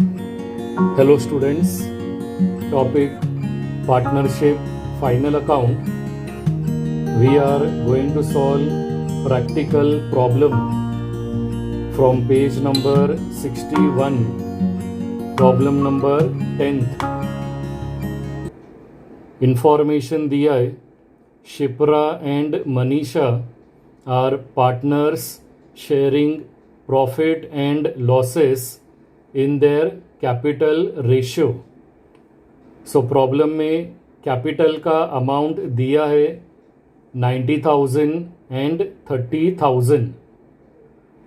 Hello students, topic partnership final account. We are going to solve practical problem from page number 61, problem number 10th. Information दिया है, Shipra and Manisha are partners sharing profit and losses in their capital ratio. So problem में capital का amount दिया है 90,000 and 30,000.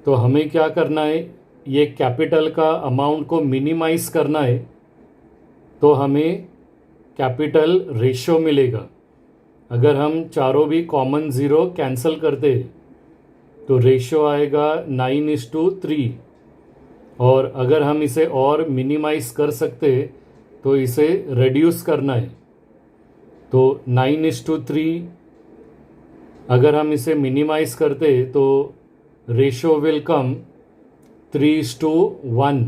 तो हमें क्या करना है, ये कैपिटल का अमाउंट को मिनिमाइज करना है. तो हमें कैपिटल रेशियो मिलेगा. अगर हम चारों भी कॉमन ज़ीरो कैंसिल करते तो रेशियो आएगा 9:3. और अगर हम इसे और मिनिमाइज कर सकते तो इसे रिड्यूस करना है. तो 9:3 अगर हम इसे मिनिमाइज करते तो रेशियो विल कम 3:1.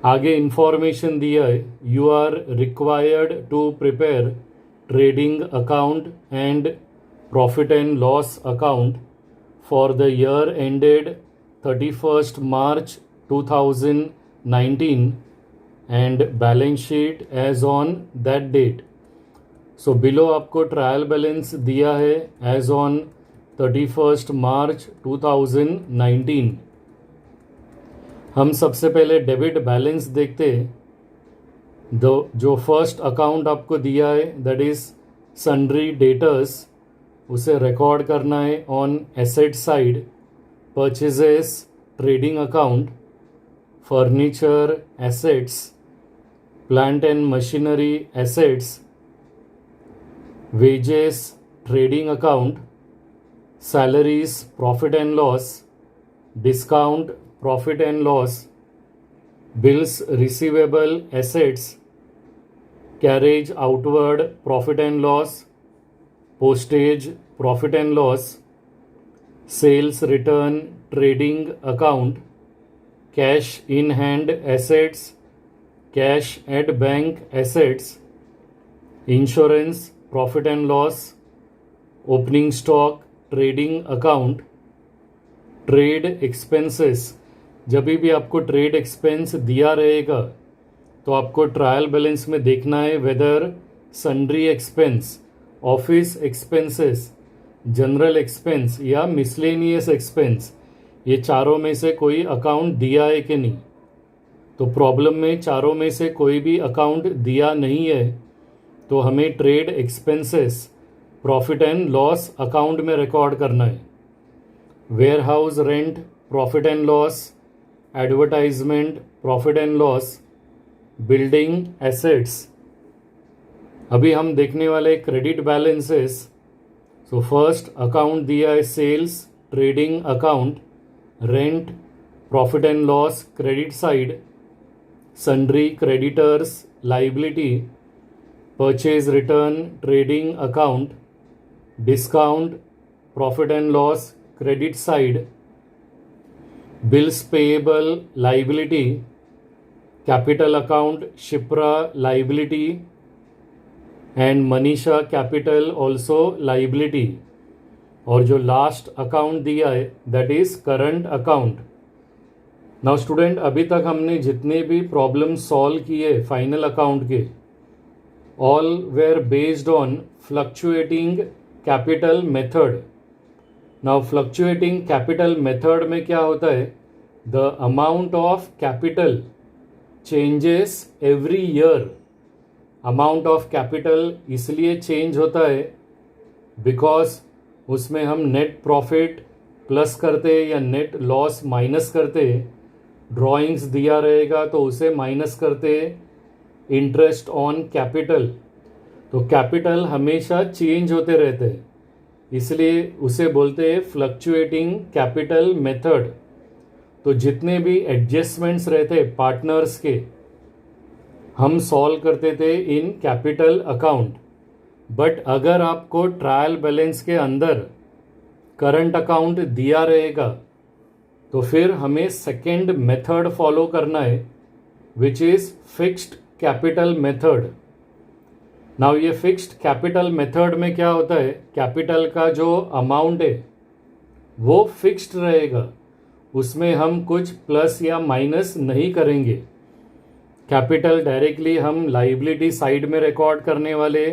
आगे इंफॉर्मेशन दिया है, you are required to prepare trading account and profit and loss account for the year ended 31st March 2019 and balance sheet as on that date. So below आपको trial balance दिया है as on 31st March 2019. हम सबसे पहले debit balance देखते. जो first account आपको दिया है दैट इज सन्ड्री डेटर्स, उसे रिकॉर्ड करना है on asset side. Purchases trading account, furniture assets, plant and machinery assets, wages trading account, salaries profit and loss, discount profit and loss, bills receivable assets, carriage outward profit and loss, postage profit and loss, sales return trading account, cash in hand assets, cash at bank assets, insurance profit and loss, opening stock trading account, trade expenses. जब भी आपको trade expense दिया रहेगा तो आपको trial balance में देखना है whether sundry expense, office expenses, general expense या मिसलेनियस एक्सपेंस, ये चारों में से कोई अकाउंट दिया है कि नहीं. तो प्रॉब्लम में चारों में से कोई भी अकाउंट दिया नहीं है तो हमें trade expenses profit and loss account में रिकॉर्ड करना है. Warehouse rent profit and loss, advertisement profit and loss, building assets. अभी हम देखने वाले credit balances. So first account दिया है sales trading account, rent profit and loss credit side, sundry creditors liability, purchase return trading account, discount profit and loss credit side, bills payable liability, capital account Shipra liability and Manisha capital also liability. और जो last account दिया है that is current account. Now student, अभी तक हमने जितने भी problem solve किए फाइनल अकाउंट के, all were based on fluctuating capital method. Now fluctuating capital method में क्या होता है, the amount of capital changes every year. Amount of capital इसलिए चेंज होता है बिकॉज उसमें हम नेट प्रॉफिट प्लस करते या नेट लॉस माइनस करते. ड्राइंग्स दिया रहेगा तो उसे माइनस करते. Interest on capital. तो कैपिटल हमेशा चेंज होते रहते हैं, इसलिए उसे बोलते हैं फ्लक्चुएटिंग कैपिटल मेथड. तो जितने भी एडजस्टमेंट्स रहते पार्टनर्स के हम सॉल्व करते थे इन कैपिटल अकाउंट. बट अगर आपको ट्रायल बैलेंस के अंदर करंट अकाउंट दिया रहेगा तो फिर हमें सेकेंड मेथड फॉलो करना है which is fixed capital method. Now ये फिक्स्ड कैपिटल मेथड में क्या होता है, कैपिटल का जो अमाउंट है वो फिक्स्ड रहेगा, उसमें हम कुछ प्लस या माइनस नहीं करेंगे। कैपिटल डायरेक्टली हम लाइबिलिटी साइड में रिकॉर्ड करने वाले,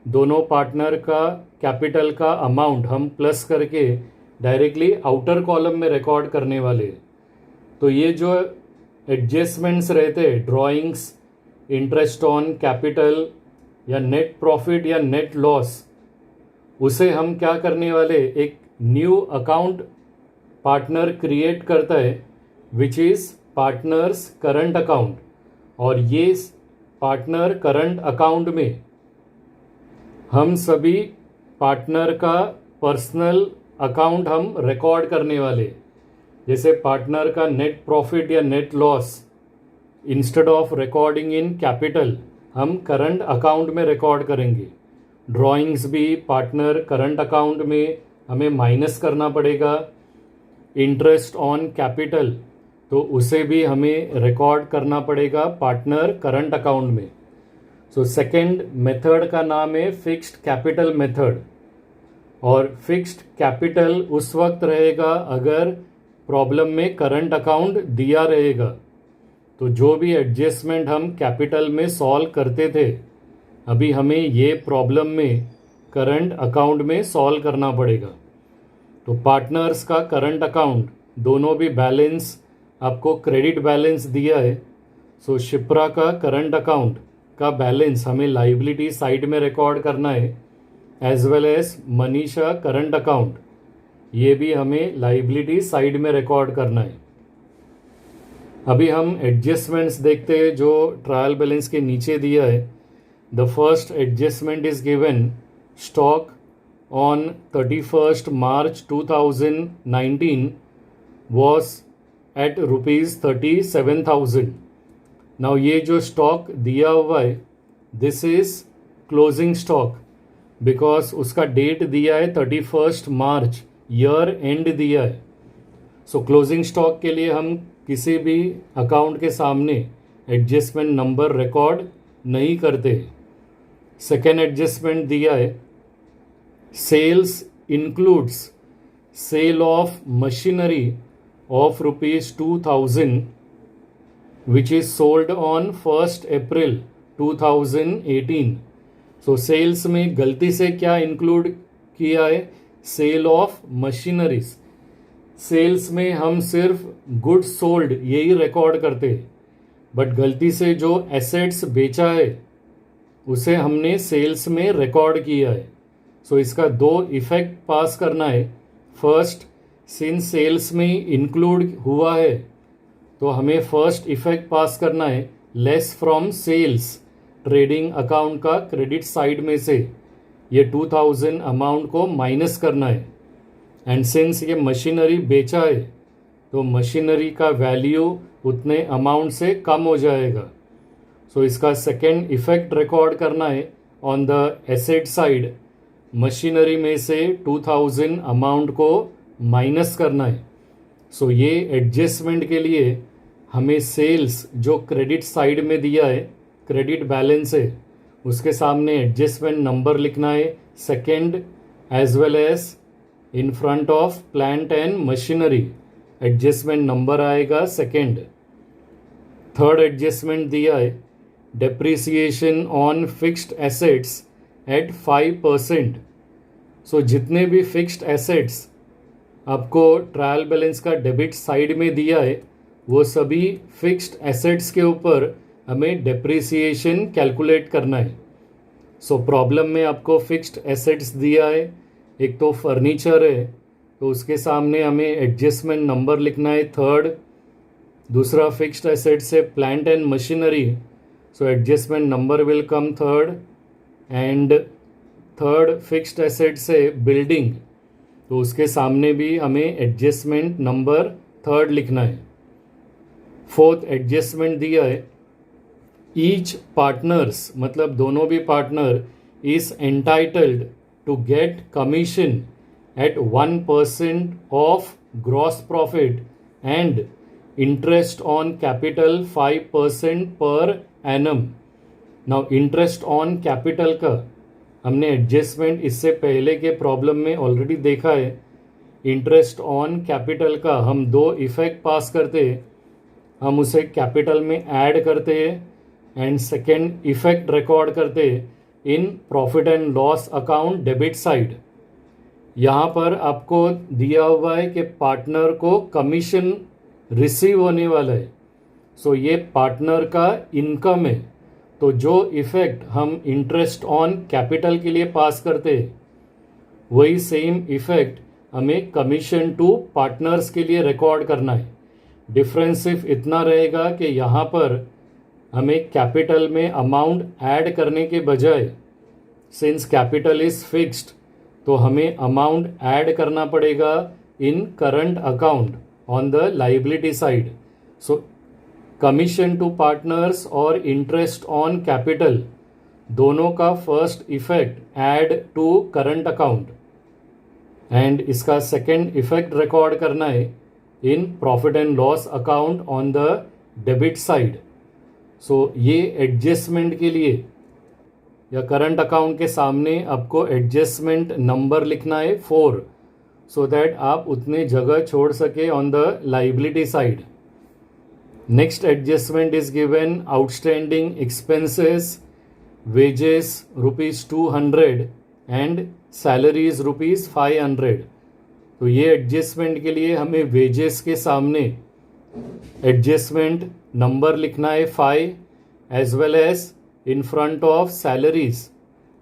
दोनों पार्टनर का कैपिटल का अमाउंट हम प्लस करके डायरेक्टली आउटर कॉलम में रिकॉर्ड करने वाले। तो ये जो एडजस्टमेंट्स रहते हैं, ड्राइंग्स, इंटरेस्ट ऑन कैपिटल या नेट प्रॉफिट या नेट लॉस, उसे हम क्या करने वाले, एक न्यू अकाउंट पार्टनर क्रिएट करता है which is partners current account, और ये पार्टनर करंट अकाउंट में हम सभी पार्टनर का पर्सनल अकाउंट हम रिकॉर्ड करने वाले। जैसे पार्टनर का नेट प्रॉफिट या net loss instead of recording in capital हम करंट अकाउंट में रिकॉर्ड करेंगे। ड्राइंग्स भी पार्टनर करंट अकाउंट में हमें माइनस करना पड़ेगा। इंटरेस्ट ऑन कैपिटल तो उसे भी हमें रिकॉर्ड करना पड़ेगा पार्टनर करंट अकाउंट में। सो सेकेंड मेथड का नाम है फिक्स्ड कैपिटल मेथड। और फिक्स्ड कैपिटल उस वक्त रहेगा अगर प्रॉब्लम में करंट अकाउंट दिया रहेगा। तो जो भी एडजस्टमेंट हम कैपिटल में सॉल्व करते थे, अभी हमें ये प्रॉब्लम में करंट अकाउंट में सॉल्व करना पड़ेगा। तो पार्टनर्स का करंट अकाउंट दोनों भी बैलेंस आपको क्रेडिट बैलेंस दिया है। सो शिप्रा का करंट अकाउंट का बैलेंस हमें लाइबिलिटी साइड में रिकॉर्ड करना है, as well as Manisha current account, ये भी हमें लाइबिलिटी साइड में रिकॉर्ड करना है। अभी हम एडजस्टमेंट्स देखते हैं जो ट्रायल बैलेंस के नीचे दिया है। The first adjustment is given, stock on 31st March 2019 was at ₹37,000। Now ये जो स्टॉक दिया हुआ है this is closing stock, because उसका डेट दिया है 31st March, ईयर एंड दिया है। सो क्लोजिंग स्टॉक के लिए हम किसी भी अकाउंट के सामने एडजस्टमेंट नंबर रिकॉर्ड नहीं करते। सेकेंड एडजस्टमेंट दिया है, sales includes sale of machinery of ₹2,000 which is sold on 1st April 2018। So sales में गलती से क्या इंक्लूड किया है, सेल ऑफ मशीनरीज। सेल्स में हम सिर्फ गुड्स सोल्ड यही रिकॉर्ड करते, बट गलती से जो एसेट्स बेचा है उसे हमने सेल्स में रिकॉर्ड किया है। सो इसका दो इफेक्ट पास करना है। फर्स्ट, सिंस सेल्स में इंक्लूड हुआ है तो हमें फर्स्ट इफेक्ट पास करना है, less from sales, trading account का क्रेडिट साइड में से ये 2000 अमाउंट को माइनस करना है। एंड सिंस ये मशीनरी बेचा है तो मशीनरी का वैल्यू उतने अमाउंट से कम हो जाएगा। सो इसका सेकेंड इफेक्ट रिकॉर्ड करना है on the asset side, machinery में से 2000 अमाउंट को माइनस करना है। सो ये एडजस्टमेंट के लिए हमें सेल्स जो क्रेडिट साइड में दिया है, क्रेडिट बैलेंस है, उसके सामने एडजस्टमेंट नंबर लिखना है second, as well as in front of plant and machinery adjustment number आएगा सेकेंड। थर्ड एडजस्टमेंट दिया है, depreciation on fixed assets at 5%। So जितने भी फिक्स्ड एसेट्स आपको ट्रायल बैलेंस का डेबिट साइड में दिया है वो सभी फिक्स्ड एसेट्स के ऊपर हमें डेप्रिसिएशन कैलकुलेट करना है। सो प्रॉब्लम में आपको फिक्स्ड एसेट्स दिया है, एक तो फर्नीचर है तो उसके सामने हमें एडजस्टमेंट नंबर लिखना है थर्ड। दूसरा फिक्स्ड एसेट्स है plant and machinery, so adjustment number will come third. And third fixed assets है बिल्डिंग, तो उसके सामने भी हमें एडजस्टमेंट नंबर थर्ड लिखना है। फोर्थ एडजस्टमेंट दिया है, ईच पार्टनर्स मतलब दोनों भी partner is entitled to get commission at 1% of gross profit and interest on capital 5% per annum. Now interest on capital का हमने एडजस्टमेंट इससे पहले के प्रॉब्लम में ऑलरेडी देखा है. इंटरेस्ट ऑन कैपिटल का हम दो इफेक्ट पास करते हैं, हम उसे कैपिटल में ऐड करते हैं एंड सेकेंड इफेक्ट रिकॉर्ड करते हैं इन profit and loss account debit side. यहाँ पर आपको दिया हुआ है कि पार्टनर को कमीशन रिसीव होने वाला है. सो ये पार्टनर का इनकम है. तो जो इफेक्ट हम इंटरेस्ट ऑन कैपिटल के लिए पास करते हैं वही सेम इफेक्ट हमें कमीशन टू पार्टनर्स के लिए रिकॉर्ड करना है. डिफरेंस सिर्फ इतना रहेगा कि यहाँ पर हमें कैपिटल में अमाउंट ऐड करने के बजाय सिंस कैपिटल इज फिक्स्ड तो हमें अमाउंट ऐड करना पड़ेगा in current account on the liability side. So commission to partners और इंटरेस्ट ऑन कैपिटल दोनों का first effect add to current account and इसका सेकेंड इफेक्ट रिकॉर्ड करना है in profit and loss account on the debit side. So ये adjustment के लिए या करंट अकाउंट के सामने आपको एडजस्टमेंट नंबर लिखना है 4 सो दैट आप उतने जगह छोड़ सके on the liability side. Next adjustment is given outstanding expenses wages ₹200 and salaries ₹500. तो ये एडजस्टमेंट के लिए हमें वेजेस के सामने एडजस्टमेंट नंबर लिखना है 5 as well as in front of salaries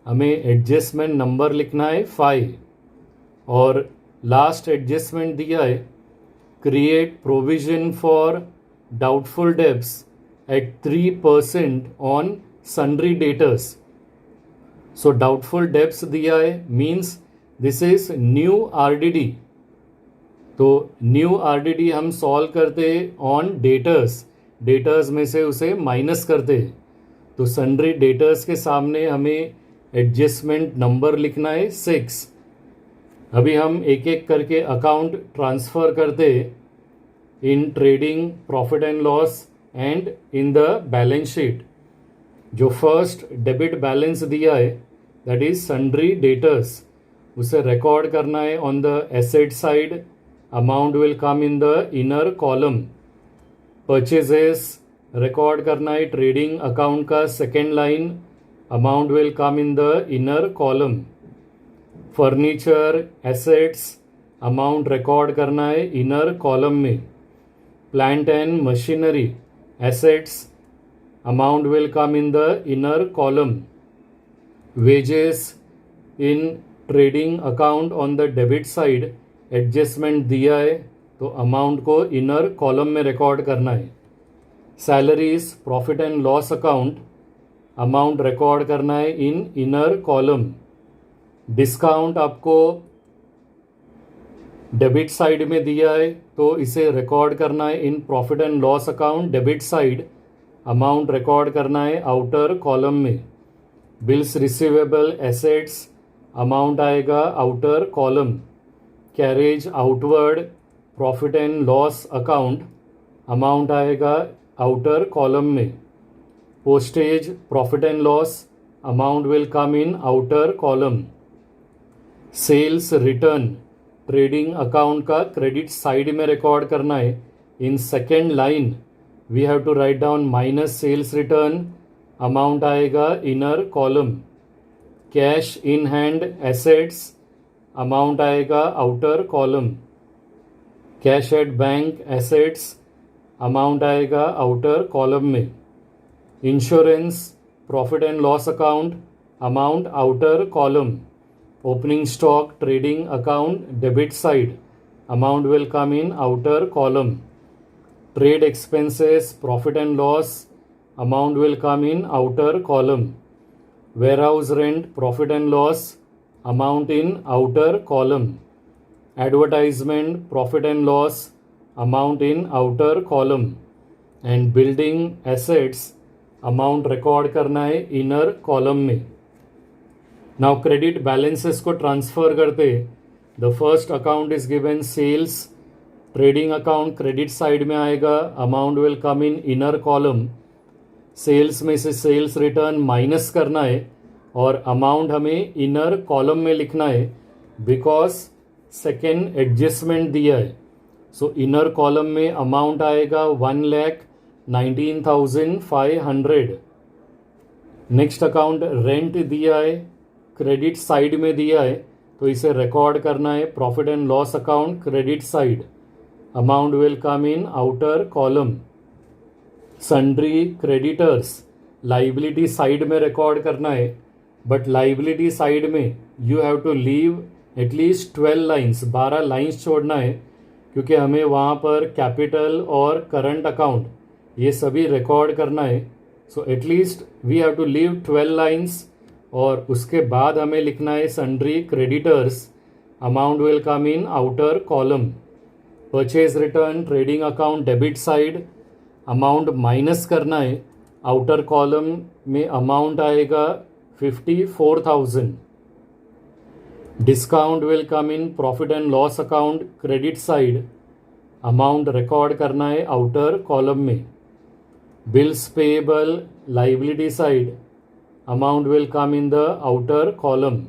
हमें एडजस्टमेंट नंबर लिखना है 5. और लास्ट एडजस्टमेंट दिया है create provision for doubtful debts at 3% on sundry debtors. So doubtful debts दिया है means this is new RDD. तो न्यू आरडीडी हम सॉल्व करते ऑन डेटर्स, डेटर्स में से उसे माइनस करते. तो सन्ड्री डेटर्स के सामने हमें एडजस्टमेंट नंबर लिखना है 6. अभी हम एक एक करके अकाउंट ट्रांसफ़र करते in trading, profit and loss and in the balance sheet. जो फर्स्ट डेबिट बैलेंस दिया है दैट इज सन्ड्री डेटर्स, उसे रिकॉर्ड करना है on the asset side. Amount will come in the inner column. Purchases record करना है trading account का second line. Amount will come in the inner column. Furniture assets amount record करना है inner column में. Plant and machinery assets amount will come in the inner column. Wages in trading account on the debit side adjustment दिया है तो amount को inner column में record करना है. Salaries profit and loss account amount record करना है इन inner column. Discount आपको डेबिट साइड में दिया है तो इसे रिकॉर्ड करना है in profit and loss account debit side. Amount record करना है आउटर कॉलम में. बिल्स रिसीवेबल एसेट्स अमाउंट आएगा outer column. Carriage outward profit and loss account amount आएगा आउटर कॉलम में. Postage profit and loss amount will come in outer column. Sales return trading account का credit side में record करना है in second line. We have to write down minus sales return. Amount आएगा inner column. Cash in hand assets amount आएगा outer column. Cash at bank assets amount आएगा outer column में. Insurance profit and loss account amount outer column. Opening stock trading account debit side amount will come in outer column. Trade expenses profit and loss amount will come in outer column. Warehouse rent profit and loss amount in outer column. Advertisement profit and loss amount in outer column. And building assets amount record करना है inner column में. Now credit balances को transfer करते. The first account is given sales trading account credit side में आएगा, amount will come in inner column. Sales में से sales return minus करना है और अमाउंट हमें इनर कॉलम में लिखना है बिकॉज सेकेंड एडजस्टमेंट दिया है। सो इनर कॉलम में अमाउंट आएगा 1,19,500। नेक्स्ट अकाउंट रेंट दिया है, क्रेडिट साइड में दिया है, तो इसे रिकॉर्ड करना है profit and loss account credit side. Amount will come in outer column. Sundry creditors liability side में रिकॉर्ड करना है, बट लाइबिलिटी साइड में you have to leave at least 12 lines, 12 lines छोड़ना है, क्योंकि हमें वहाँ पर कैपिटल और करंट अकाउंट ये सभी रिकॉर्ड करना है। So at least we have to leave 12 lines और उसके बाद हमें लिखना है sundry creditors. Amount will come in outer column. Purchase return trading account debit side, amount minus करना है। आउटर कॉलम में अमाउंट आएगा 54,000। Discount will come in profit and loss account credit side. Amount record करना है outer column में। Bills payable liability side, amount will come in the outer column.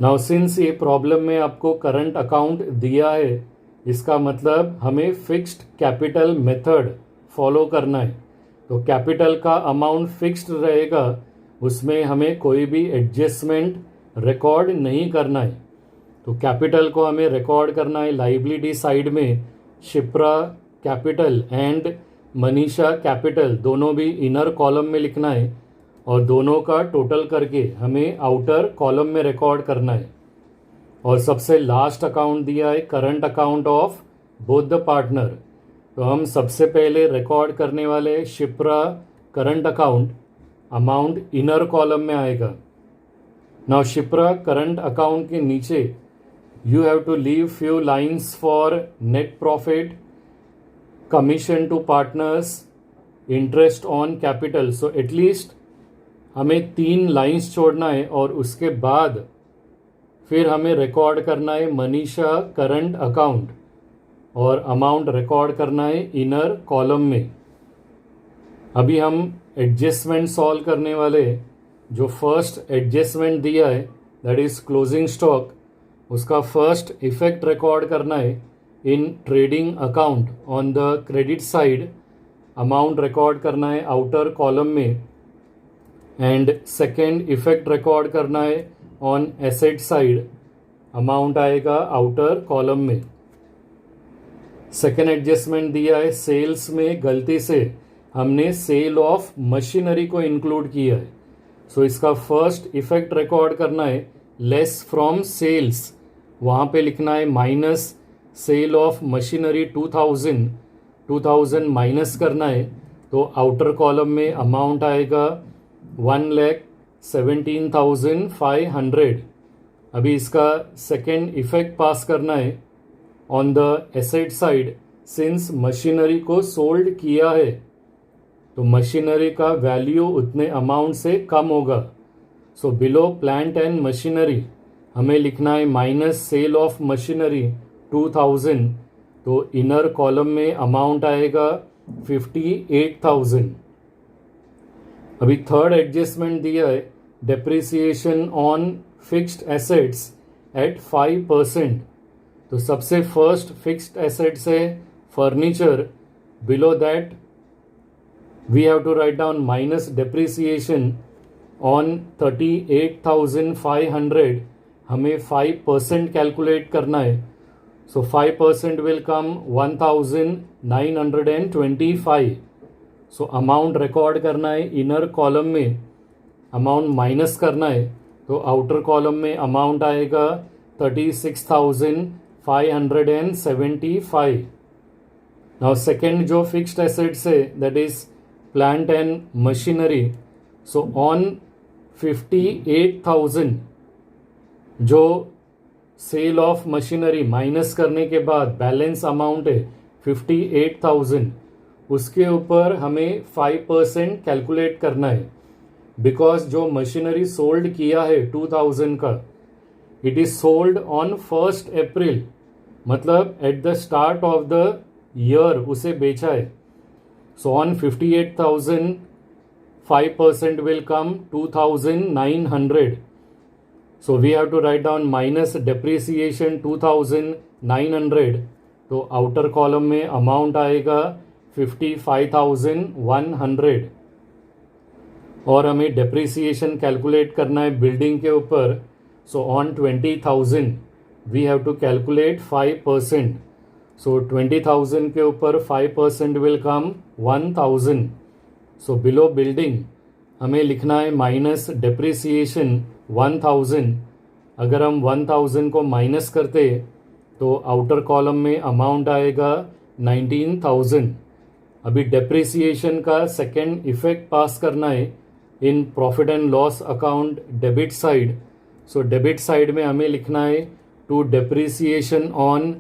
Now since ये problem में आपको current account दिया है, इसका मतलब हमें फिक्स्ड कैपिटल मेथड फॉलो करना है। तो कैपिटल का अमाउंट फिक्स्ड रहेगा, उसमें हमें कोई भी एडजस्टमेंट रिकॉर्ड नहीं करना है। तो कैपिटल को हमें रिकॉर्ड करना है लाइबिलिटी साइड में। Shipra capital and Manisha capital दोनों भी इनर कॉलम में लिखना है और दोनों का टोटल करके हमें आउटर कॉलम में रिकॉर्ड करना है। और सबसे लास्ट अकाउंट दिया है current account of both the partner. तो हम सबसे पहले रिकॉर्ड करने वाले Shipra current account, amount inner column में आएगा। नाउ शिप्रा करंट अकाउंट के नीचे you have to leave few lines for net profit, commission to partners, interest on capital. So at least हमें 3 लाइन्स छोड़ना है और उसके बाद फिर हमें रिकॉर्ड करना है मनीषा करंट अकाउंट और अमाउंट रिकॉर्ड करना है इनर कॉलम में। अभी हम एडजस्टमेंट सॉल्व करने वाले। जो फर्स्ट एडजस्टमेंट दिया है दैट इज क्लोजिंग स्टॉक, उसका फर्स्ट इफेक्ट रिकॉर्ड करना है in trading account on the credit side. Amount record करना है आउटर कॉलम में एंड सेकेंड इफेक्ट रिकॉर्ड करना है ऑन एसेट साइड। अमाउंट आएगा आउटर कॉलम में। सेकेंड एडजस्टमेंट दिया है सेल्स में गलती से हमने सेल ऑफ मशीनरी को इंक्लूड किया है। सो इसका फर्स्ट इफेक्ट रिकॉर्ड करना है लेस फ्रॉम सेल्स, वहाँ पे लिखना है minus cell of machinery 2000 minus करना है। तो आउटर कॉलम में अमाउंट आएगा 1,17,500। अभी इसका सेकेंड इफेक्ट पास करना है on the asset side. Since machinery को सोल्ड किया है तो मशीनरी का वैल्यू उतने अमाउंट से कम होगा। So below plant and machinery हमें लिखना है माइनस सेल ऑफ मशीनरी 2000। तो इनर कॉलम में अमाउंट आएगा 58,000। अभी थर्ड एडजस्टमेंट दिया है depreciation on fixed assets at 5%। तो सबसे फर्स्ट फिक्स्ड एसेट्स है furniture, below that we have to write down minus depreciation on 38,500। हमें 5% कैलकुलेट करना है। सो 5% will come 1,925। So amount record करना है इनर कॉलम में, अमाउंट माइनस करना है। तो आउटर कॉलम में अमाउंट आएगा 36,575। नाउ सेकेंड जो फिक्स्ड एसेट्स है that is plant and machinery. So on 58,000 जो सेल ऑफ मशीनरी माइनस करने के बाद बैलेंस अमाउंट है 58,000, उसके ऊपर हमें 5% कैलकुलेट करना है। बिकॉज जो मशीनरी सोल्ड किया है 2000 का, इट इज सोल्ड ऑन 1 अप्रैल। मतलब at the start of the year उसे बेचा है. So on 58,000 5% will come 2,900. So we have to write down minus depreciation 2,900. तो आउटर कॉलम में अमाउंट आएगा 55,100. और हमें डेप्रिसिएशन कैलकुलेट करना है बिल्डिंग के ऊपर. So on 20,000 we have to calculate 5%. So 20,000 के ऊपर 5% will come 1,000. So below building हमें लिखना है माइनस डेप्रिसिएशन 1,000. अगर हम 1,000 को माइनस करते तो आउटर कॉलम में अमाउंट आएगा 19,000. अभी डेप्रिसिएशन का सेकेंड इफेक्ट पास करना है in profit and loss account debit side. So debit side में हमें लिखना है to depreciation on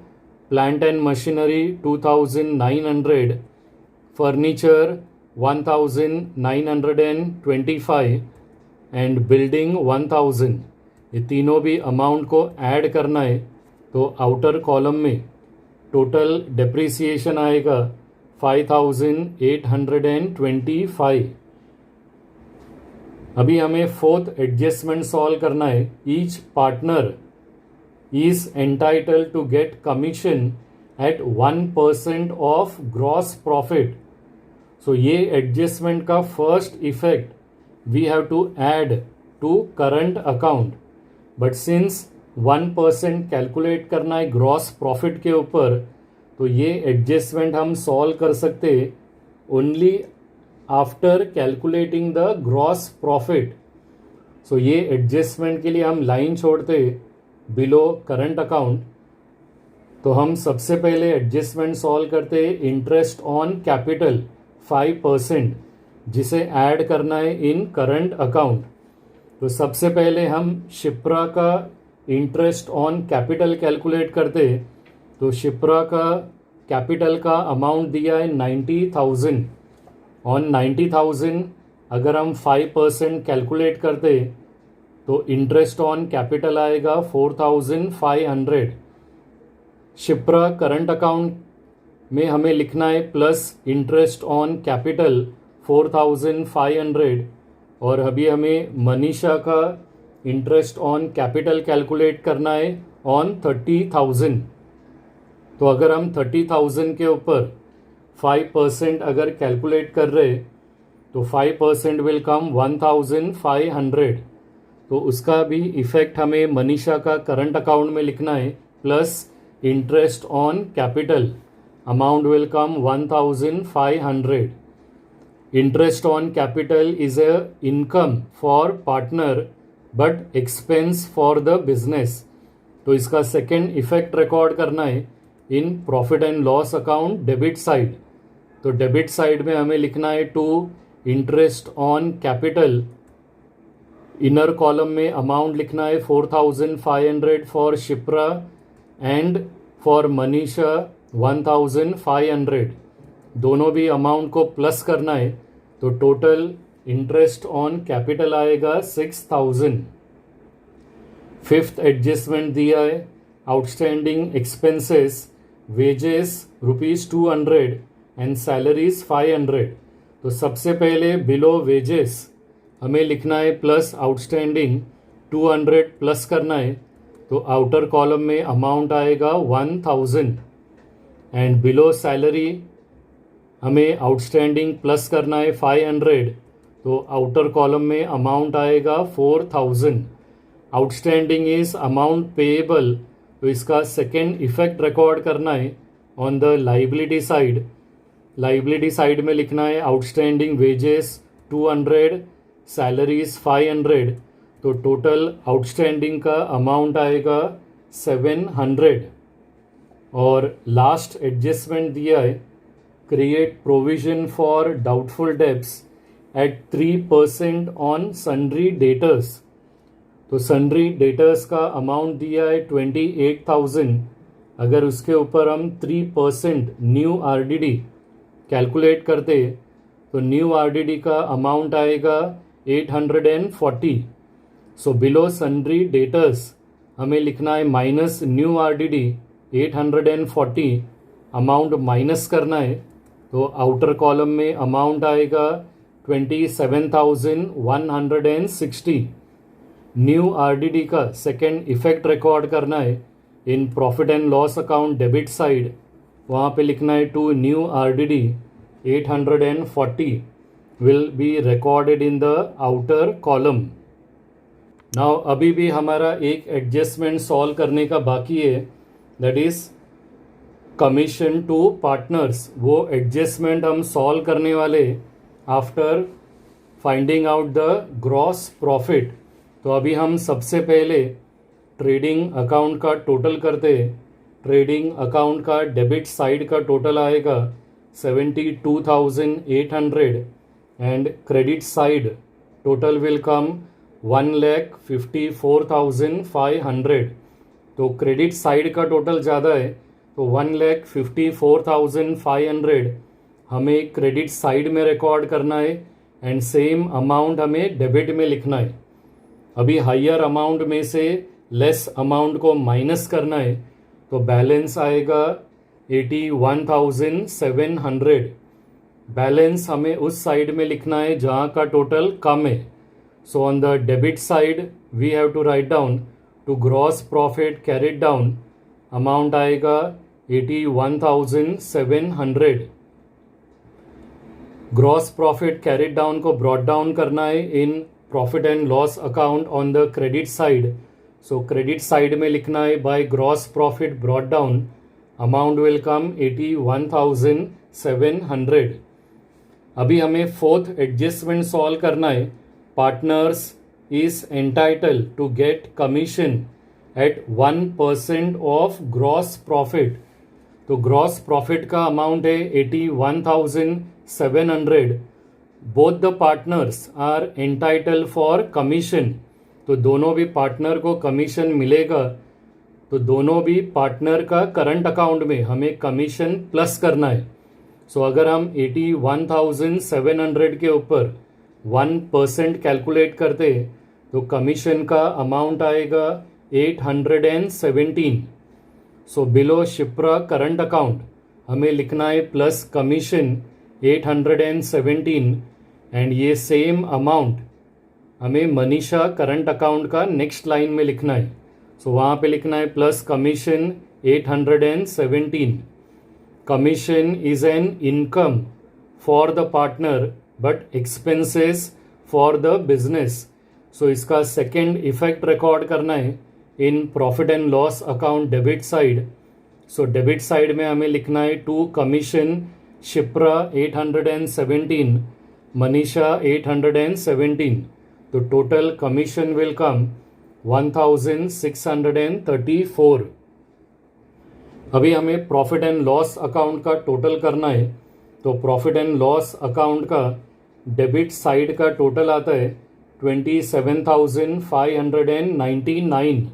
plant and machinery 2,900, furniture 1,925 and building 1,000. ये तीनों भी अमाउंट को ऐड करना है. तो आउटर कॉलम में टोटल डेप्रिसिएशन आएगा 5,825. अभी हमें फोर्थ एडजस्टमेंट सॉल्व करना है. Each partner is entitled to get commission at 1% of gross profit. So ये एडजस्टमेंट का first effect we have to add to current account. But since 1% calculate करना है ग्रॉस प्रॉफिट के ऊपर, तो ये एडजस्टमेंट हम सॉल्व कर सकते only after calculating the gross profit. So ये एडजस्टमेंट के लिए हम लाइन छोड़ते बिलो करंट अकाउंट. तो हम सबसे पहले एडजस्टमेंट सॉल्व करते इंटरेस्ट ऑन कैपिटल 5%, जिसे ऐड करना है इन करंट अकाउंट. तो सबसे पहले हम शिप्रा का इंटरेस्ट ऑन कैपिटल कैलकुलेट करते. तो शिप्रा का कैपिटल का अमाउंट दिया है 90,000. ऑन 90,000 अगर हम 5% कैलकुलेट करते तो इंटरेस्ट ऑन कैपिटल आएगा 4,500. शिप्रा करंट अकाउंट में हमें लिखना है प्लस इंटरेस्ट ऑन कैपिटल 4,500. और अभी हमें मनीषा का इंटरेस्ट ऑन कैपिटल कैलकुलेट करना है ऑन 30,000. तो अगर हम 30,000 के ऊपर 5% अगर कैलकुलेट कर रहे तो 5% विल कम 1,500. तो उसका भी इफेक्ट हमें मनीषा का करंट अकाउंट में लिखना है plus interest on capital. Amount will come 1,500. Interest on capital is a income for partner but expense for the business. तो इसका सेकेंड इफेक्ट रिकॉर्ड करना है in profit and loss account debit side. तो debit side में हमें लिखना है to interest on capital. Inner column में अमाउंट लिखना है 4,500 for Shipra and for Manisha 1,500. दोनों भी अमाउंट को प्लस करना है. तो टोटल इंटरेस्ट ऑन कैपिटल आएगा 6,000. फिफ्थ एडजस्टमेंट दिया है outstanding expenses wages ₹200 and salaries 500. तो सबसे पहले बिलो वेजेस हमें लिखना है प्लस आउटस्टैंडिंग 200 प्लस करना है. तो आउटर कॉलम में अमाउंट आएगा 1,000 एंड बिलो सैलरी हमें आउटस्टैंडिंग प्लस करना है 500. तो आउटर कॉलम में अमाउंट आएगा 4,000. Outstanding is amount payable. तो इसका सेकेंड इफेक्ट रिकॉर्ड करना है on the liability side. Liability side में लिखना है आउटस्टैंडिंग वेजेस 200, सैलरीज 500. तो टोटल आउटस्टैंडिंग का अमाउंट आएगा 700. और लास्ट एडजस्टमेंट दिया है create provision for doubtful debts at 3% on sundry debtors. तो सन्ड्री डेटर्स का अमाउंट दिया है 28,000. अगर उसके ऊपर हम 3% न्यू आरडीडी कैलकुलेट करते तो न्यू आरडीडी का अमाउंट आएगा 840. सो बिलो सन्ड्री डेटर्स हमें लिखना है minus new RDD 840 amount minus करना है, तो आउटर कॉलम में अमाउंट आएगा 27,160। न्यू आरडीडी का सेकेंड इफेक्ट रिकॉर्ड करना है in profit and loss account debit side. वहाँ पे लिखना है to new RDD 840 will be recorded in the outer column. Now अभी भी हमारा एक एडजस्टमेंट सॉल्व करने का बाकी है, that is commission to partners. वो एडजस्टमेंट हम सॉल्व करने वाले after finding out the gross profit. तो अभी हम सबसे पहले ट्रेडिंग अकाउंट का टोटल करते। ट्रेडिंग अकाउंट का डेबिट साइड का टोटल आएगा 72,800 and credit side total will come 1,54,500। तो क्रेडिट साइड का टोटल ज़्यादा है, तो 1,54,500 हमें क्रेडिट साइड में रिकॉर्ड करना है एंड सेम अमाउंट हमें डेबिट में लिखना है। अभी हायर अमाउंट में से लेस अमाउंट को माइनस करना है, तो बैलेंस आएगा 81,700। बैलेंस हमें उस साइड में लिखना है जहाँ का टोटल कम है। So on the debit side we have to write down to gross profit carried down, amount आएगा 81,700। ग्रॉस प्रॉफिट कैरिड डाउन को ब्रॉट डाउन करना है in profit and loss account on the credit side. So credit side में लिखना है by gross profit brought down, amount will come 81,700। अभी हमें fourth adjustment solve करना है। Partners is entitle to get commission at 1% of gross profit. तो gross profit का amount है 81,700। Both the partners are entitle for commission. तो दोनों भी पार्टनर को कमीशन मिलेगा, तो दोनों भी पार्टनर का करंट अकाउंट में हमें कमीशन प्लस करना है। सो अगर हम 81,700 के ऊपर 1% कैलकुलेट करते तो कमीशन का अमाउंट आएगा 817। So below Shipra current account हमें लिखना है प्लस कमीशन 817 एंड ये सेम अमाउंट हमें मनीषा करंट अकाउंट का नेक्स्ट लाइन में लिखना है। सो वहाँ पे लिखना है plus commission 817। Commission is an income for the partner but expenses for the business. So इसका सेकेंड इफेक्ट रिकॉर्ड करना है in profit and loss account debit side. So debit side में हमें लिखना है टू कमीशन शिप्रा 817, मनीषा 817। तो टोटल कमीशन विल कम 1,634। अभी हमें प्रॉफिट एंड लॉस अकाउंट का टोटल करना है। तो प्रॉफिट एंड लॉस अकाउंट का डेबिट साइड का टोटल आता है 27,599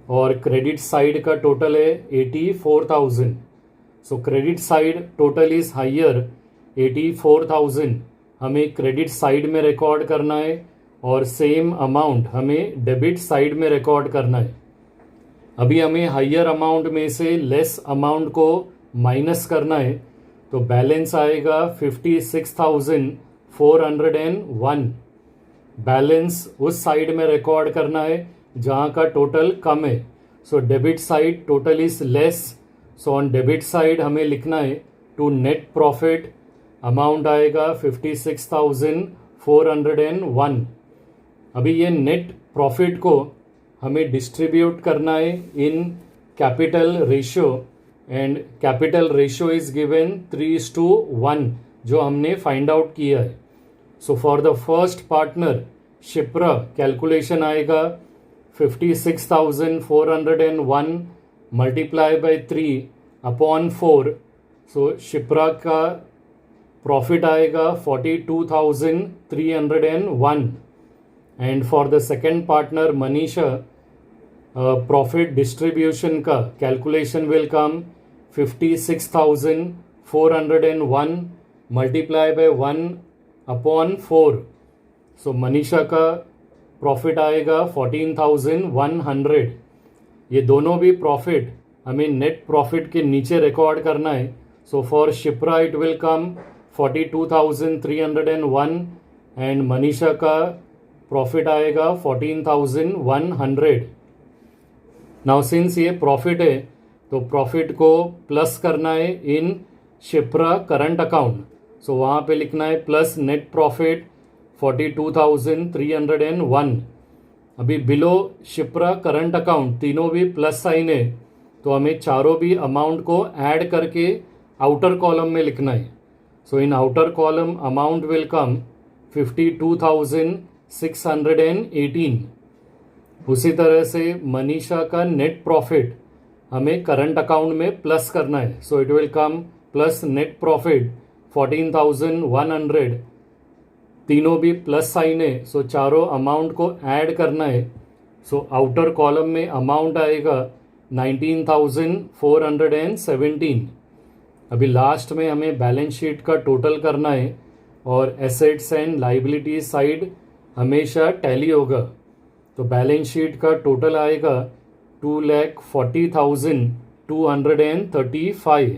और क्रेडिट साइड का टोटल है 84,000। So credit side total is higher 84,000 हमें क्रेडिट साइड में रिकॉर्ड करना है और सेम अमाउंट हमें डेबिट साइड में रिकॉर्ड करना है। अभी हमें हायर अमाउंट में से लेस अमाउंट को माइनस करना है, तो बैलेंस आएगा 56,401। बैलेंस उस साइड में रिकॉर्ड करना है जहाँ का टोटल कम है। सो debit side total is less, so on debit side हमें लिखना है टू नेट प्रॉफिट, अमाउंट आएगा 56,401। अभी ये नेट प्रॉफिट को हमें डिस्ट्रीब्यूट करना है in capital ratio and capital ratio is given 3:1 जो हमने फाइंड आउट किया है। So for the first partner Shipra calculation आएगा 56,401 multiply by 3 upon 4। So Shipra का प्रॉफिट आएगा 42,301 and for the second partner Manisha profit distribution का calculation will come 56,401 multiply by 1 upon 4। So Manisha का profit आएगा 14,100। ये दोनों भी प्रॉफिट हमें नेट प्रॉफिट के नीचे रिकॉर्ड करना है. So for Shipra it will come 42,301 and Manisha का प्रॉफिट आएगा 14,100. नाउ सिंस ये प्रॉफिट है तो प्रॉफिट को प्लस करना है इन शिप्रा करंट अकाउंट. सो वहाँ पे लिखना है प्लस नेट प्रॉफिट 42,301. अभी बिलो शिप्रा करंट अकाउंट तीनों भी प्लस साइन है तो हमें चारों भी अमाउंट को ऐड करके आउटर कॉलम में लिखना है. So in outer column amount will come 52,618. उसी तरह से मनीषा का नेट प्रॉफिट हमें करंट अकाउंट में प्लस करना है. So it will come plus net profit 14,100. तीनों भी प्लस साइन है सो चारों अमाउंट को ऐड करना है. सो आउटर कॉलम में अमाउंट आएगा 19,417. अभी लास्ट में हमें बैलेंस शीट का टोटल करना है और एसेट्स एंड लाइबिलिटी साइड हमेशा टैली होगा. तो बैलेंस शीट का टोटल आएगा 2,40,235.